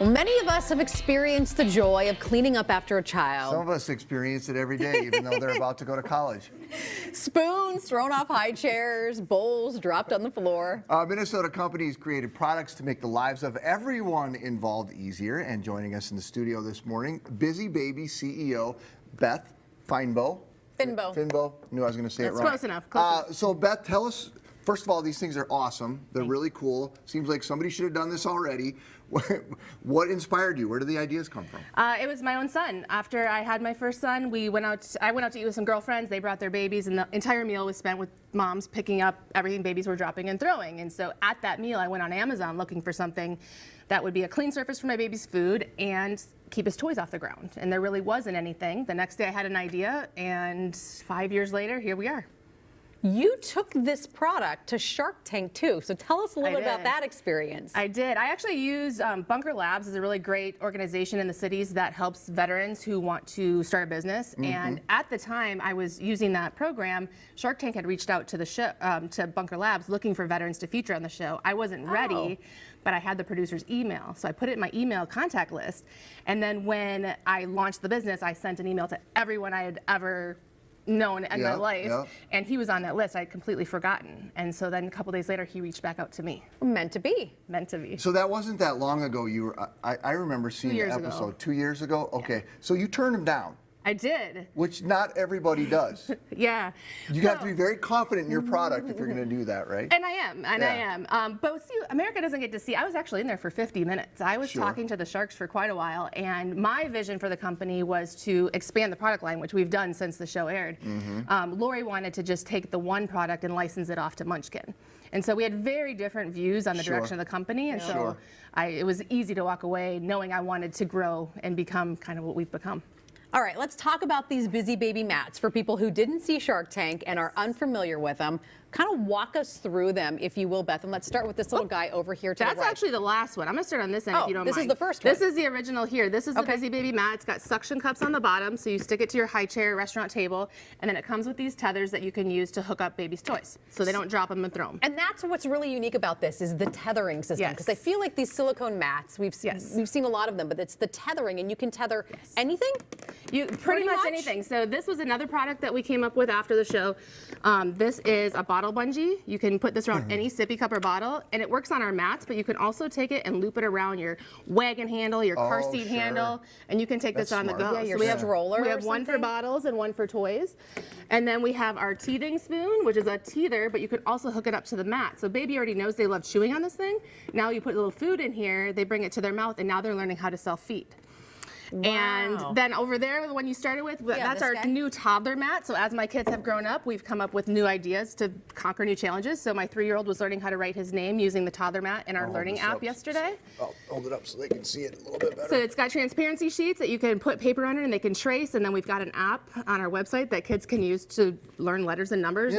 Well, many of us have experienced the joy of cleaning up after a child. Some of us experience it every day, even though they're about to go to college. Spoons thrown off high chairs, bowls dropped on the floor. Minnesota companies created products to make the lives of everyone involved easier. And joining us in the studio this morning, Baby CEO Beth Fynbo. Fynbo. Knew I was going to say it right. Close enough. Close enough. So Beth, tell us, first of all, these things are awesome. They're really cool. Seems like somebody should have done this already. What inspired you? Where did the ideas come from? It was my own son. After I had my first son, I went out to eat with some girlfriends. They brought their babies, and the entire meal was spent with moms picking up everything babies were dropping and throwing. And so at that meal, I went on Amazon looking for something that would be a clean surface for my baby's food and keep his toys off the ground. And there really wasn't anything. The next day I had an idea, and 5 years later, here we are. You took this product to Shark Tank too, so tell us a little bit about that experience. I did. I actually use Bunker Labs as a really great organization in the cities that helps veterans who want to start a business. And at the time I was using that program, Shark Tank had reached out to the show, to Bunker Labs looking for veterans to feature on the show. I wasn't ready, but I had the producer's email, so I put it in my email contact list. And then when I launched the business, I sent an email to everyone I had ever known in my life, and he was on that list. I had completely forgotten, and so then a couple days later he reached back out to me. Meant to be. Meant to be. So that wasn't that long ago. You were, I remember seeing the episode 2 years ago. Okay, yeah. So you turned him down. I did. Which not everybody does. Yeah. You have to be very confident in your product if you're going to do that, right? And I am, and I am. But see, America doesn't get to see. I was actually in there for 50 minutes. I was talking to the sharks for quite a while, and my vision for the company was to expand the product line, which we've done since the show aired. Lori wanted to just take the one product and license it off to Munchkin. And so we had very different views on the direction of the company, and so it was easy to walk away knowing I wanted to grow and become kind of what we've become. All right, let's talk about these Busy Baby mats. For people who didn't see Shark Tank and are unfamiliar with them, kind of walk us through them, if you will, Beth. And let's start with this little guy over here to the right. That's actually the last one. I'm going to start on this end if you don't mind. This is the first one. This is the original here. This is the Busy Baby mat. It's got suction cups on the bottom, so you stick it to your high chair restaurant table, and then it comes with these tethers that you can use to hook up baby's toys, so they don't drop them and throw them. And that's what's really unique about this, is the tethering system. Because I feel like these silicone mats, we've seen a lot of them, but it's the tethering, and you can tether anything? You pretty much anything. So this was another product that we came up with after the show. This is a bottle bungee. You can put this around any sippy cup or bottle, and it works on our mats, but you can also take it and loop it around your wagon handle, your car seat handle, and you can take this on the go. Yeah, your stroller. We have one for bottles and one for toys. And then we have our teething spoon, which is a teether, but you can also hook it up to the mat. So baby already knows they love chewing on this thing. Now you put a little food in here, they bring it to their mouth, and now they're learning how to self-feed. Wow. And then over there, the one you started with, that's our new toddler mat. So as my kids have grown up, we've come up with new ideas to conquer new challenges. So my 3-year-old was learning how to write his name using the toddler mat in our learning app yesterday. I'll hold it up so they can see it a little bit better. So it's got transparency sheets that you can put paper under and they can trace. And then we've got an app on our website that kids can use to learn letters and numbers.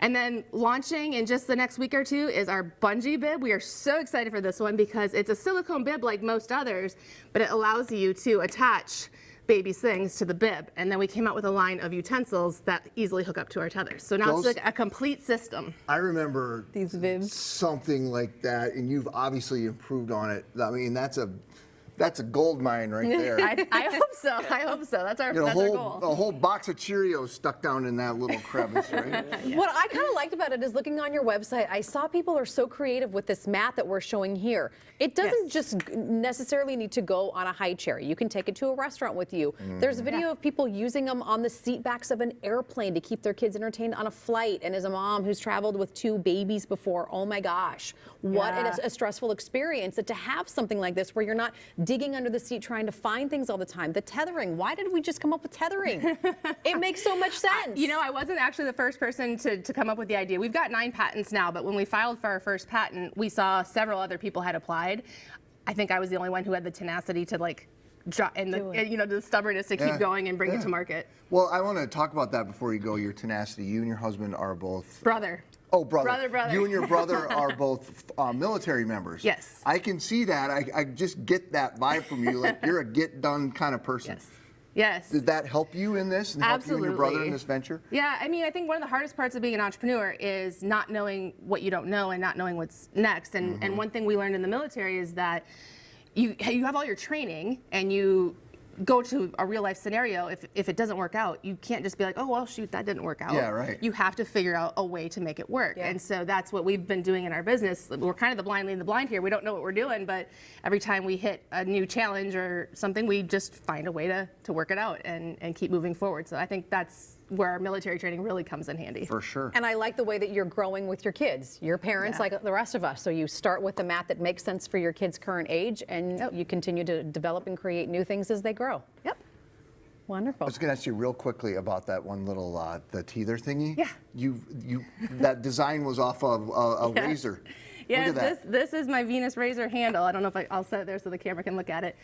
And then launching in just the next week or two is our bungee bib. We are so excited for this one because it's a silicone bib like most others, but it allows you to attach baby's things to the bib. And then we came out with a line of utensils that easily hook up to our tethers. So now it's like a complete system. I remember these bibs, something like that, and you've obviously improved on it. I mean, that's a gold mine right there. I hope so. I hope so. That's our goal. A whole box of Cheerios stuck down in that little crevice, right? What I kind of liked about it is looking on your website, I saw people are so creative with this mat that we're showing here. It doesn't just necessarily need to go on a high chair. You can take it to a restaurant with you. There's a video of people using them on the seat backs of an airplane to keep their kids entertained on a flight. And as a mom who's traveled with 2 babies before, oh my gosh, what a stressful experience that to have something like this where you're not digging under the seat trying to find things all the time. The tethering, why did we just come up with tethering? It makes so much sense. You know, I wasn't actually the first person to come up with the idea. We've got 9 patents now, but when we filed for our first patent, we saw several other people had applied. I think I was the only one who had the tenacity to the stubbornness to keep going and bring it to market. Well, I want to talk about that before you go. Your tenacity. You and your husband are both brother. Oh, brother. Brother. You and your brother are both military members. Yes. I can see that. I just get that vibe from you. Like you're a get-done kind of person. Yes. Did that help you in this and help you and your brother in this venture? Yeah, I mean, I think one of the hardest parts of being an entrepreneur is not knowing what you don't know and not knowing what's next. And one thing we learned in the military is that you have all your training and you go to a real life scenario. If it doesn't work out, you can't just be like, oh, well, shoot, that didn't work out. Yeah, right. You have to figure out a way to make it work. Yeah. And so that's what we've been doing in our business. We're kind of the blind leading the blind here. We don't know what we're doing, but every time we hit a new challenge or something, we just find a way to work it out and keep moving forward. So I think that's where our military training really comes in handy. For sure. And I like the way that you're growing with your kids. Your parents, Yeah. like the rest of us. So you start with the mat that makes sense for your kids' current age, and you continue to develop and create new things as they grow. Yep. Wonderful. I was going to ask you real quickly about that one little the teether thingy. Yeah. You that design was off of a Yeah. razor. Yes, Look at that. this is my Venus razor handle. I don't know if I'll set it there so the camera can look at it.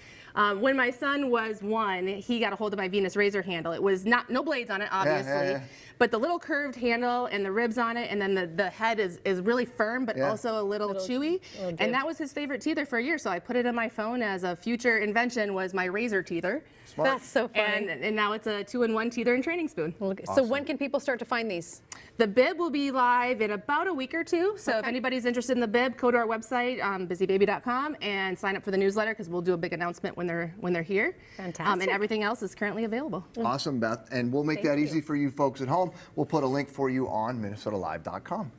When my son was 1, he got a hold of my Venus razor handle. It was no blades on it, obviously, yeah. but the little curved handle and the ribs on it, and then the head is really firm, but Yeah. also a little chewy. And that was his favorite teether for a year, so I put it in my phone as a future invention was my razor teether. Smart. That's so funny. And now it's a 2-in-1 teether and training spoon. So when can people start to find these? The bib will be live in about a week or 2. So if Okay. anybody's interested in the bib, go to our website, busybaby.com, and sign up for the newsletter because we'll do a big announcement when they're here. Fantastic. And everything else is currently available. Awesome, Beth. And we'll make that easy for you folks at home. We'll put a link for you on minnesotalive.com. All right.